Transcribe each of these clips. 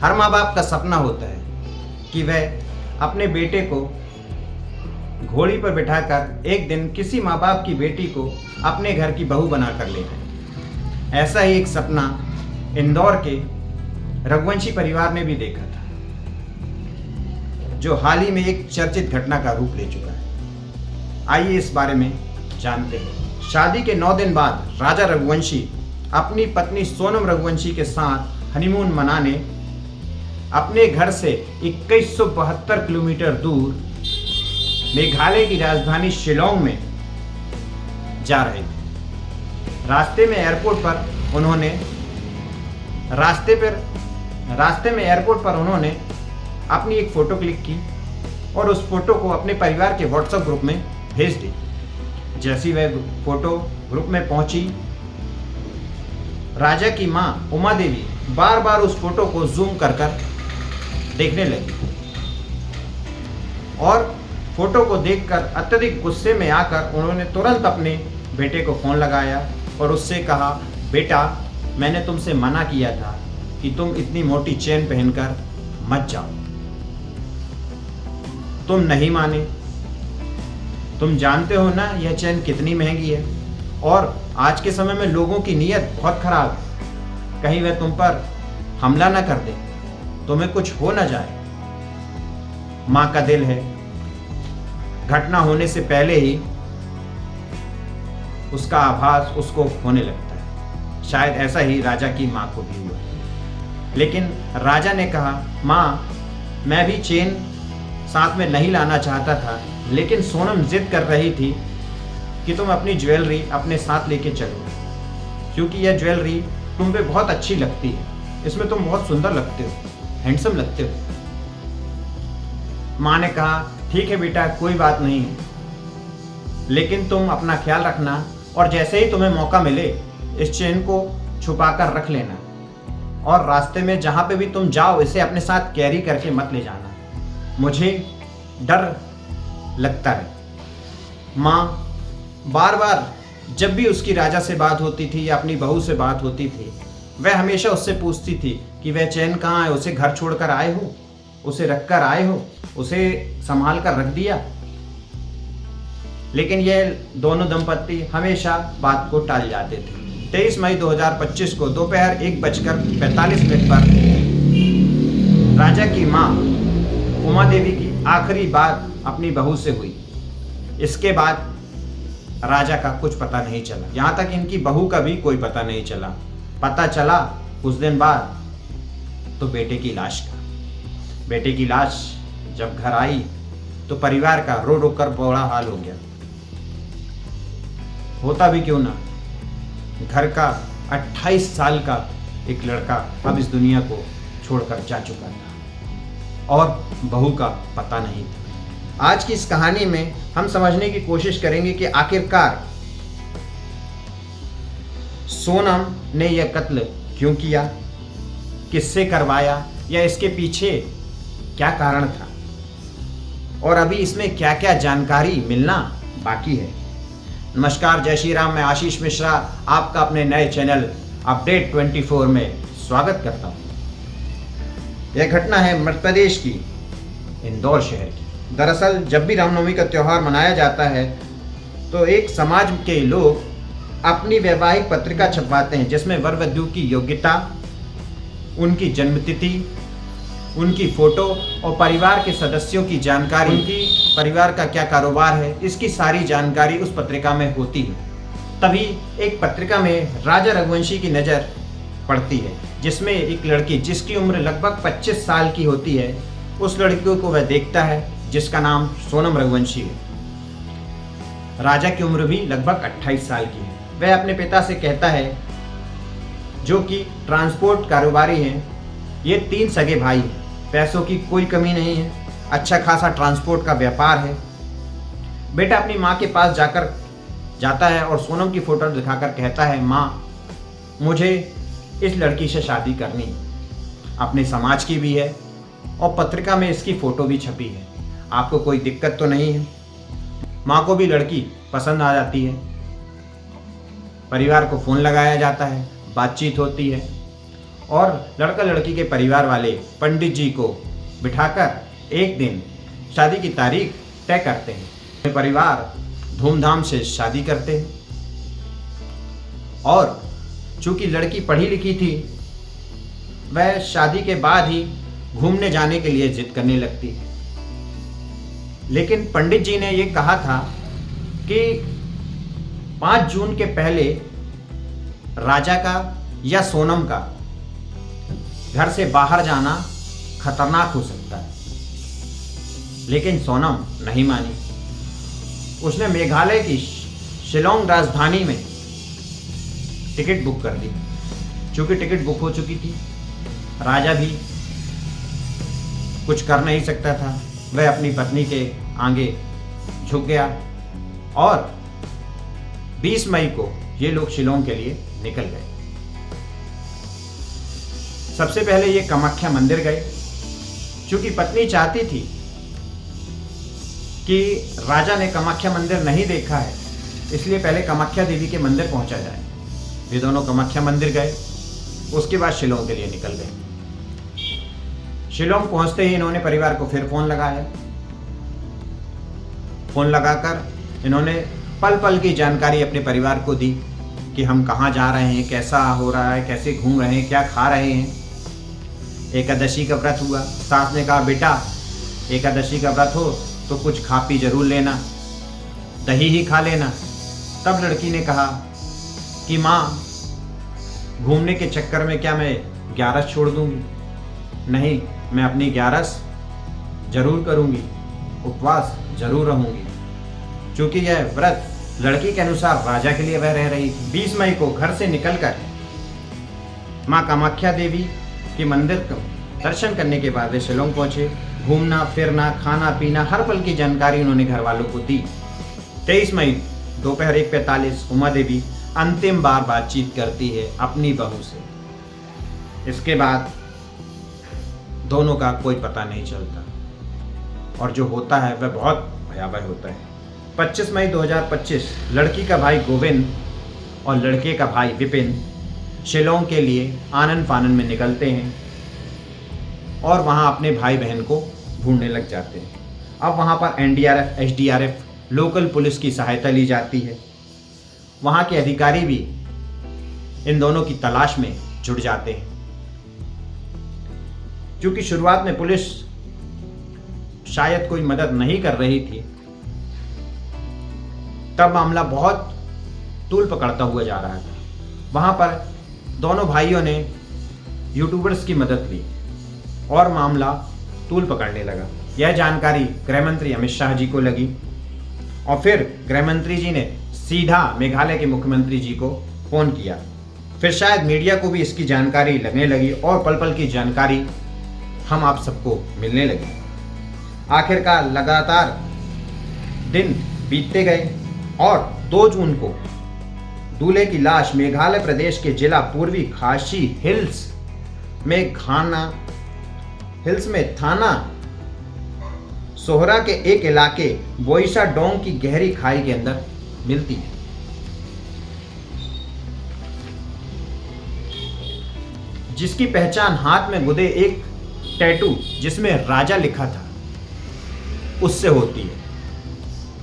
हर माँ बाप का सपना होता है कि वह अपने बेटे को घोड़ी पर बिठाकर एक दिन किसी माँ बाप की बेटी को अपने घर की बहू बनाकर ले जाए। ऐसा ही एक सपना इंदौर के रघुवंशी परिवार ने भी देखा था, जो हाल ही में एक चर्चित घटना का रूप ले चुका है। आइए इस बारे में जानते हैं। शादी के 9 दिन बाद राजा रघुवंशी अपनी पत्नी सोनम रघुवंशी के साथ हनीमून मनाने अपने घर से 2172 किलोमीटर दूर मेघालय की राजधानी शिलोंग में जा रहे थे। रास्ते में एयरपोर्ट पर उन्होंने अपनी एक फ़ोटो क्लिक की और उस फोटो को अपने परिवार के व्हाट्सएप ग्रुप में भेज दी। जैसी वह फोटो ग्रुप में पहुंची, राजा की मां उमा देवी बार बार उस फोटो को जूम कर देखने लगी और फोटो को देखकर अत्यधिक गुस्से में आकर उन्होंने तुरंत अपने बेटे को फ़ोन लगाया और उससे कहा, बेटा, मैंने तुमसे मना किया था कि तुम इतनी मोटी चेन पहनकर मत जाओ। तुम नहीं माने। तुम जानते हो ना यह चेन कितनी महंगी है और आज के समय में लोगों की नीयत बहुत खराब है। कहीं वह तुम पर हमला ना कर दे, तुम्हें कुछ हो ना जाए। माँ का दिल है, घटना होने से पहले ही उसका आभास उसको होने लगता है। शायद ऐसा ही राजा की माँ को भी हुआ। लेकिन राजा ने कहा, माँ, मैं भी चेन साथ में नहीं लाना चाहता था, लेकिन सोनम जिद कर रही थी कि तुम अपनी ज्वेलरी अपने साथ लेके चलो, क्योंकि यह ज्वेलरी तुम पे बहुत अच्छी लगती है। इसमें तुम बहुत सुंदर लगते हो, हैंडसम लगते हो। माँ ने कहा, ठीक है बेटा, कोई बात नहीं, लेकिन तुम अपना ख्याल रखना और जैसे ही तुम्हें मौका मिले इस चेन को छुपा कर रख लेना और रास्ते में जहाँ पे भी तुम जाओ इसे अपने साथ कैरी करके मत ले जाना, मुझे डर लगता है। माँ बार बार जब भी उसकी राजा से बात होती थी या अपनी बहू से बात होती थी, वह हमेशा उससे पूछती थी कि वह चैन कहाँ है, उसे घर छोड़कर आए हो, उसे रख कर आए हो, उसे संभाल कर रख दिया। लेकिन यह दोनों दंपत्ति हमेशा बात को टाल जाते थे। 23 मई 2025 को दोपहर 1:45 पर राजा की माँ उमा देवी की आखिरी बात अपनी बहू से हुई। इसके बाद राजा का कुछ पता नहीं चला, यहाँ तक इनकी बहू का भी कोई पता नहीं चला। पता चला कुछ दिन बाद तो बेटे की लाश का। बेटे की लाश जब घर आई तो परिवार का रो रो कर बुरा हाल हो गया। होता भी क्यों ना, घर का 28 साल का एक लड़का अब इस दुनिया को छोड़कर जा चुका था और बहू का पता नहीं था। आज की इस कहानी में हम समझने की कोशिश करेंगे कि आखिरकार सोनम ने यह कत्ल क्यों किया, किससे करवाया, या इसके पीछे क्या कारण था और अभी इसमें क्या क्या जानकारी मिलना बाकी है। नमस्कार, जय श्री राम। मैं आशीष मिश्रा आपका अपने नए चैनल अपडेट 24 में स्वागत करता हूँ। यह घटना है मध्य प्रदेश की इंदौर शहर की। दरअसल जब भी रामनवमी का त्यौहार मनाया जाता है तो एक समाज के लोग अपनी वैवाहिक पत्रिका छपवाते हैं, जिसमें वर वधू की योग्यता, उनकी जन्मतिथि, उनकी फोटो और परिवार के सदस्यों की जानकारी, उनकी परिवार का क्या कारोबार है, इसकी सारी जानकारी उस पत्रिका में होती है। तभी एक पत्रिका में राजा रघुवंशी की नज़र पड़ती है, जिसमें एक लड़की जिसकी उम्र लगभग 25 साल की होती है, उस लड़की को वह देखता है जिसका नाम सोनम रघुवंशी है। राजा की उम्र भी लगभग 28 साल की है। वह अपने पिता से कहता है, जो कि ट्रांसपोर्ट कारोबारी हैं, ये 3 सगे भाई हैं, पैसों की कोई कमी नहीं है, अच्छा खासा ट्रांसपोर्ट का व्यापार है। बेटा अपनी माँ के पास जाता है और सोनम की फ़ोटो दिखाकर कहता है, माँ, मुझे इस लड़की से शादी करनी है, अपने समाज की भी है और पत्रिका में इसकी फ़ोटो भी छपी है, आपको कोई दिक्कत तो नहीं है। माँ को भी लड़की पसंद आ जाती है। परिवार को फ़ोन लगाया जाता है, बातचीत होती है और लड़का लड़की के परिवार वाले पंडित जी को बिठाकर एक दिन शादी की तारीख तय करते हैं। परिवार धूमधाम से शादी करते हैं और चूंकि लड़की पढ़ी लिखी थी, वह शादी के बाद ही घूमने जाने के लिए जिद करने लगती है। लेकिन पंडित जी ने यह कहा था कि 5 जून के पहले राजा का या सोनम का घर से बाहर जाना खतरनाक हो सकता है। लेकिन सोनम नहीं मानी। उसने मेघालय की शिलोंग राजधानी में टिकट बुक कर दी। चूंकि टिकट बुक हो चुकी थी, राजा भी कुछ कर नहीं सकता था। वह अपनी पत्नी के आगे झुक गया और 20 मई को ये लोग शिलोंग के लिए निकल गए। सबसे पहले ये कामाख्या मंदिर गए। चूंकि पत्नी चाहती थी कि राजा ने कामाख्या मंदिर नहीं देखा है, इसलिए पहले कामाख्या देवी के मंदिर पहुंचा जाए। ये दोनों कामाख्या मंदिर गए, उसके बाद शिलोंग के लिए निकल गए। शिलोंग पहुंचते ही इन्होंने परिवार को फिर फोन लगाया। फोन लगाकर इन्होंने पल पल की जानकारी अपने परिवार को दी कि हम कहाँ जा रहे हैं, कैसा हो रहा है, कैसे घूम रहे हैं, क्या खा रहे हैं। एकादशी का व्रत हुआ। सास ने कहा, बेटा एकादशी का व्रत हो तो कुछ खा पी जरूर लेना, दही ही खा लेना। तब लड़की ने कहा कि माँ, घूमने के चक्कर में क्या मैं 11 छोड़ दूंगी? नहीं, मैं अपनी 11 जरूर करूंगी, उपवास जरूर रहूंगी। क्योंकि यह व्रत लड़की के अनुसार राजा के लिए वह रह रही थी। 20 मई को घर से निकलकर माँ कामाख्या देवी के मंदिर का दर्शन करने के बाद वे शिलोंग पहुंचे। घूमना फिरना, खाना पीना, हर पल की जानकारी उन्होंने घर वालों को दी। 23 मई दोपहर 1:45 उमा देवी अंतिम बार बातचीत करती है अपनी बहू से। इसके बाद दोनों का कोई पता नहीं चलता और जो होता है वह बहुत भयावह होता है। 25 मई 2025 लड़की का भाई गोविंद और लड़के का भाई विपिन शिलोंग के लिए आनन फानन में निकलते हैं और वहाँ अपने भाई बहन को ढूंढने लग जाते हैं। अब वहाँ पर NDRF, SDRF, लोकल पुलिस की सहायता ली जाती है। वहाँ के अधिकारी भी इन दोनों की तलाश में जुट जाते हैं। क्योंकि शुरुआत में पुलिस शायद कोई मदद नहीं कर रही थी, तब मामला बहुत तूल पकड़ता हुआ जा रहा था। वहाँ पर दोनों भाइयों ने यूट्यूबर्स की मदद ली और मामला तूल पकड़ने लगा। यह जानकारी गृह मंत्री अमित शाह जी को लगी और फिर गृह मंत्री जी ने सीधा मेघालय के मुख्यमंत्री जी को फोन किया। फिर शायद मीडिया को भी इसकी जानकारी लगने लगी और पल पल की जानकारी हम आप सबको मिलने लगी। आखिरकार लगातार दिन बीतते गए और 2 जून को दूल्हे की लाश मेघालय प्रदेश के जिला पूर्वी खासी हिल्स में थाना सोहरा के एक इलाके बोईसा डोंग की गहरी खाई के अंदर मिलती है। जिसकी पहचान हाथ में गुदे एक टैटू जिसमें राजा लिखा था उससे होती है।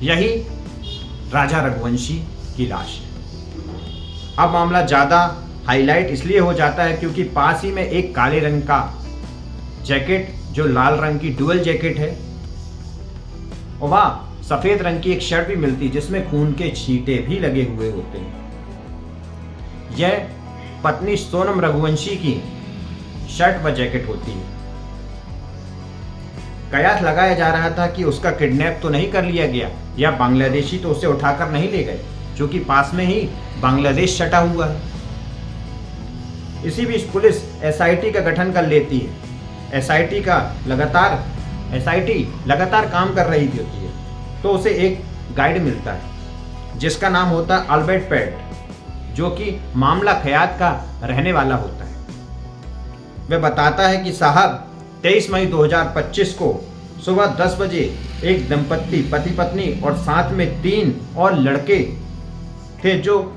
यही राजा रघुवंशी की लाश है। अब मामला ज्यादा हाईलाइट इसलिए हो जाता है क्योंकि पास ही में एक काले रंग का जैकेट जो लाल रंग की डुअल जैकेट है और वहाँ सफेद रंग की एक शर्ट भी मिलती जिसमें खून के छींटे भी लगे हुए होते हैं। यह पत्नी सोनम रघुवंशी की शर्ट व जैकेट होती है। कयास लगाया जा रहा था कि उसका किडनैप तो नहीं कर लिया गया या बांग्लादेशी तो उसे उठाकर नहीं ले गए, जो कि पास में ही बांग्लादेश सटा हुआ है। इसी बीच पुलिस SIT का गठन कर लेती है। SIT लगातार काम कर रही होती है तो उसे एक गाइड मिलता है जिसका नाम होता है अल्बर्ट पैट, जो कि मामला खयात का रहने वाला होता है। वह बताता है कि साहब 23 मई 2025 को सुबह 10 बजे एक दंपत्ति पति पत्नी और साथ में 3 और लड़के थे जो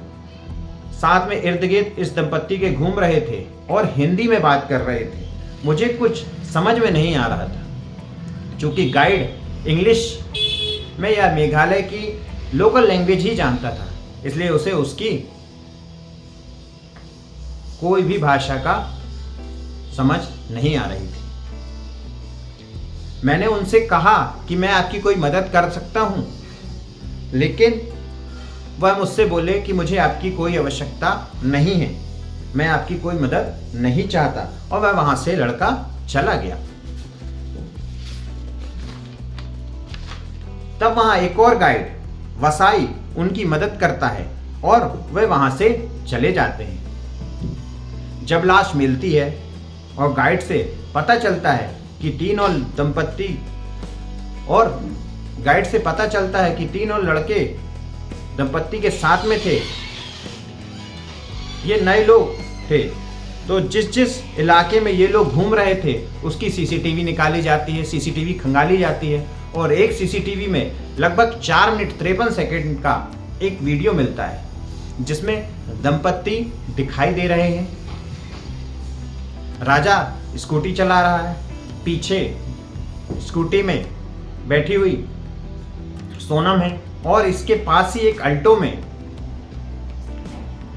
साथ में इर्द गिर्द इस दंपत्ति के घूम रहे थे और हिंदी में बात कर रहे थे। मुझे कुछ समझ में नहीं आ रहा था। चूंकि गाइड इंग्लिश में या मेघालय की लोकल लैंग्वेज ही जानता था, इसलिए उसे उसकी कोई भी भाषा का समझ नहीं आ रही थी। मैंने उनसे कहा कि मैं आपकी कोई मदद कर सकता हूं, लेकिन वह मुझसे बोले कि मुझे आपकी कोई आवश्यकता नहीं है, मैं आपकी कोई मदद नहीं चाहता, और वह वहां से लड़का चला गया। तब वहां एक और गाइड वसाई उनकी मदद करता है और वे वहां से चले जाते हैं। जब लाश मिलती है और गाइड से पता चलता है कि तीनों लड़के दंपत्ति के साथ में थे, ये नए लोग थे, तो जिस इलाके में ये लोग घूम रहे थे उसकी सीसीटीवी निकाली जाती है, सीसीटीवी खंगाली जाती है, और एक सीसीटीवी में लगभग 4 मिनट 53 सेकंड का एक वीडियो मिलता है जिसमें दंपत्ति दिखाई दे रहे हैं। राजा स्कूटी चला रहा है, पीछे स्कूटी में बैठी हुई सोनम है, और इसके पास ही एक अल्टो में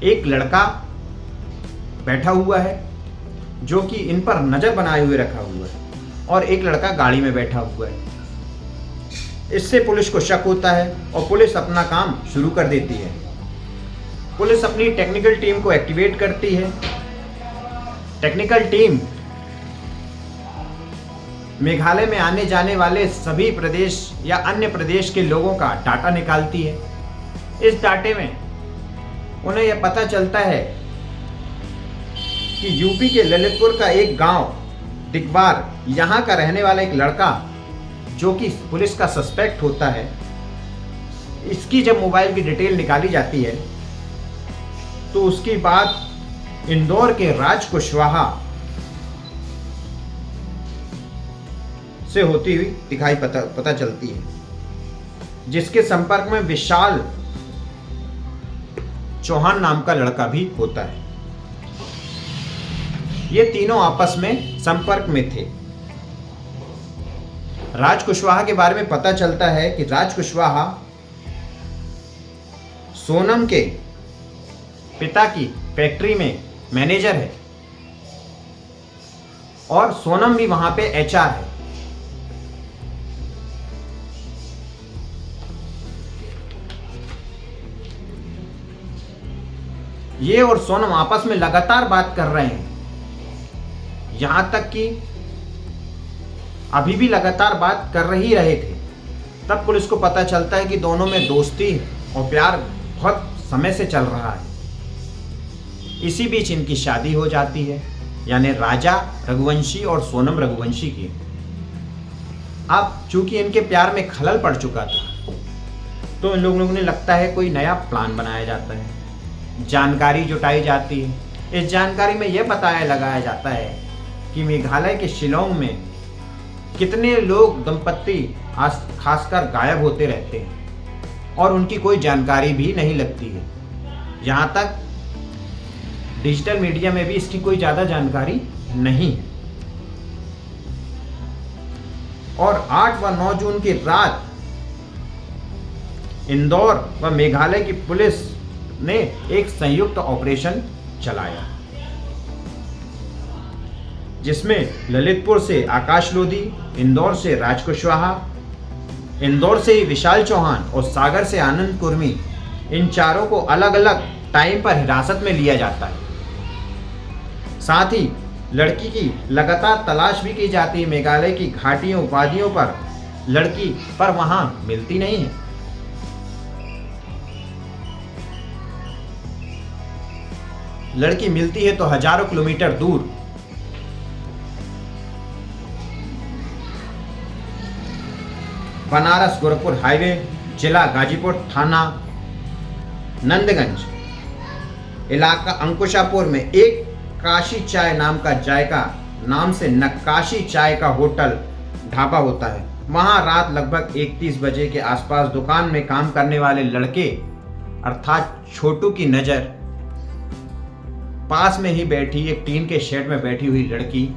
एक लड़का बैठा हुआ है जो कि इन पर नजर बनाए हुए रखा हुआ है, और एक लड़का गाड़ी में बैठा हुआ है। इससे पुलिस को शक होता है और पुलिस अपना काम शुरू कर देती है। पुलिस अपनी टेक्निकल टीम को एक्टिवेट करती है। टेक्निकल टीम मेघालय में आने जाने वाले सभी प्रदेश या अन्य प्रदेश के लोगों का डाटा निकालती है। इस डाटे में उन्हें यह पता चलता है कि यूपी के ललितपुर का एक गांव दिगवार, यहाँ का रहने वाला एक लड़का जो कि पुलिस का सस्पेक्ट होता है, इसकी जब मोबाइल की डिटेल निकाली जाती है तो उसकी बात इंदौर के राज कुशवाहा से होती हुई दिखाई पता चलती है, जिसके संपर्क में विशाल चौहान नाम का लड़का भी होता है। ये तीनों आपस में संपर्क में थे। राज कुशवाहा के बारे में पता चलता है कि राज कुशवाहा सोनम के पिता की फैक्ट्री में मैनेजर है और सोनम भी वहां पे एचआर है। ये और सोनम आपस में लगातार बात कर रहे हैं, यहां तक कि अभी भी लगातार बात कर ही रहे थे। तब पुलिस को पता चलता है कि दोनों में दोस्ती और प्यार बहुत समय से चल रहा है। इसी बीच इनकी शादी हो जाती है, यानी राजा रघुवंशी और सोनम रघुवंशी की। अब चूंकि इनके प्यार में खलल पड़ चुका था तो इन लोगों ने लगता है कोई नया प्लान बनाया जाता है, जानकारी जुटाई जाती है। इस जानकारी में यह बताया लगाया जाता है कि मेघालय के शिलोंग में कितने लोग दंपत्ति खासकर गायब होते रहते हैं और उनकी कोई जानकारी भी नहीं लगती है। यहाँ तक डिजिटल मीडिया में भी इसकी कोई ज़्यादा जानकारी नहीं है। और 8 व 9 जून की रात इंदौर व मेघालय की पुलिस ने एक संयुक्त ऑपरेशन चलाया, जिसमें ललितपुर से आकाश लोधी, इंदौर से राज कुशवाहा, इंदौर से ही विशाल चौहान और सागर से आनंद कुर्मी, इन चारों को अलग अलग टाइम पर हिरासत में लिया जाता है। साथ ही लड़की की लगातार तलाश भी की जाती है मेघालय की घाटियों वादियों पर लड़की, पर वहां मिलती नहीं है। लड़की मिलती है तो हजारों किलोमीटर दूर। बनारस गोरखपुर हाईवे, जिला गाजीपुर, थाना नंदगंज, इलाका अंकुशापुर में एक काशी चाय नाम से नक्काशी चाय का होटल ढाबा होता है। वहां रात लगभग 1:30 बजे के आसपास दुकान में काम करने वाले लड़के अर्थात छोटू की नज़र पास में ही बैठी एक टीन के शेड में बैठी हुई लड़की,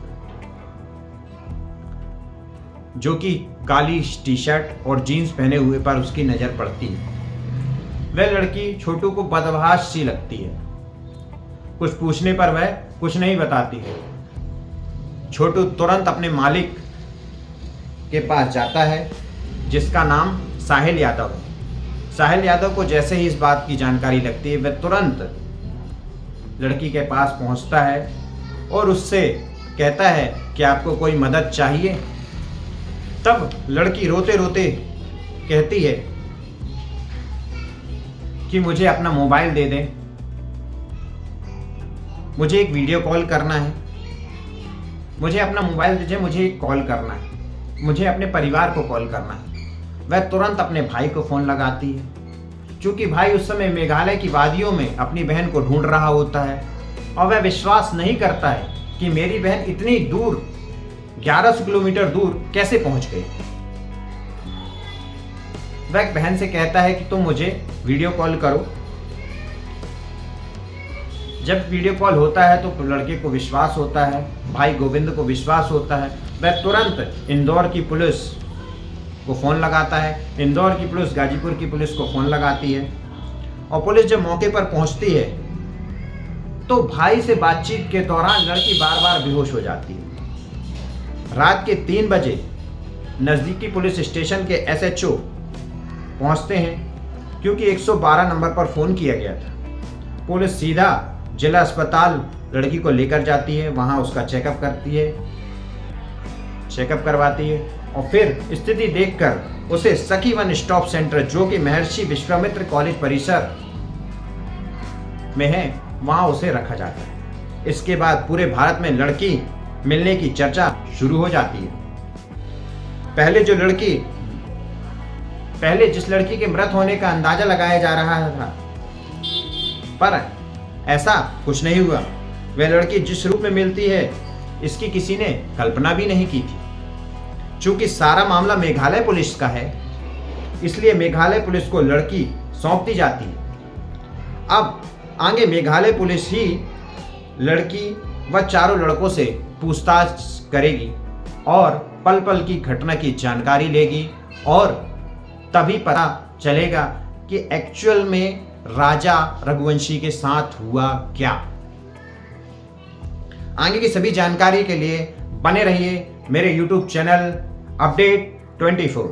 जो कि काली टी शर्ट और जीन्स पहने हुए पर उसकी नजर पड़ती है। वह लड़की छोटू को बदहवास सी लगती है। कुछ पूछने पर वह कुछ नहीं बताती है। छोटू तुरंत अपने मालिक के पास जाता है, जिसका नाम साहिल यादव है। साहिल यादव को जैसे ही इस बात की जानकारी लगती है, वह तुरंत लड़की के पास पहुंचता है और उससे कहता है कि आपको कोई मदद चाहिए। तब लड़की रोते रोते कहती है कि मुझे अपना मोबाइल दे दें, मुझे एक वीडियो कॉल करना है, मुझे अपना मोबाइल दीजिए, मुझे एक कॉल करना है, मुझे अपने परिवार को कॉल करना है। वह तुरंत अपने भाई को फ़ोन लगाती है। चूँकि भाई उस समय मेघालय की वादियों में अपनी बहन को ढूंढ रहा होता है और वह विश्वास नहीं करता है कि मेरी बहन इतनी दूर 1100 किलोमीटर दूर कैसे पहुंच गई। वह बहन से कहता है कि तुम मुझे वीडियो कॉल करो। जब वीडियो कॉल होता है तो लड़के को विश्वास होता है, भाई गोविंद को विश्वास होता है। वह तुरंत इंदौर की पुलिस को फ़ोन लगाता है। इंदौर की पुलिस गाजीपुर की पुलिस को फ़ोन लगाती है और पुलिस जब मौके पर पहुंचती है तो भाई से बातचीत के दौरान लड़की बार बार बेहोश हो जाती है। रात के 3 बजे नज़दीकी पुलिस स्टेशन के SHO पहुंचते हैं, क्योंकि 112 नंबर पर फ़ोन किया गया था। पुलिस सीधा जिला अस्पताल लड़की को लेकर जाती है, वहां उसका चेकअप करवाती है और फिर स्थिति देखकर उसे सखी वन स्टॉप सेंटर, जो कि महर्षि विश्वामित्र कॉलेज परिसर में है, वहां उसे रखा जाता है। इसके बाद पूरे भारत में लड़की मिलने की चर्चा शुरू हो जाती है। पहले जिस लड़की के मृत होने का अंदाजा लगाया जा रहा था, पर ऐसा कुछ नहीं हुआ। वह लड़की जिस रूप में मिलती है, इसकी किसी ने कल्पना भी नहीं की थी। चूंकि सारा मामला मेघालय पुलिस का है, इसलिए मेघालय पुलिस को लड़की सौंप दी जाती है। अब आगे मेघालय पुलिस ही लड़की व चारों लड़कों से पूछताछ करेगी और पल पल की घटना की जानकारी लेगी और तभी पता चलेगा कि एक्चुअल में राजा रघुवंशी के साथ हुआ क्या। आगे की सभी जानकारी के लिए बने रहिए मेरे YouTube चैनल अपडेट 24।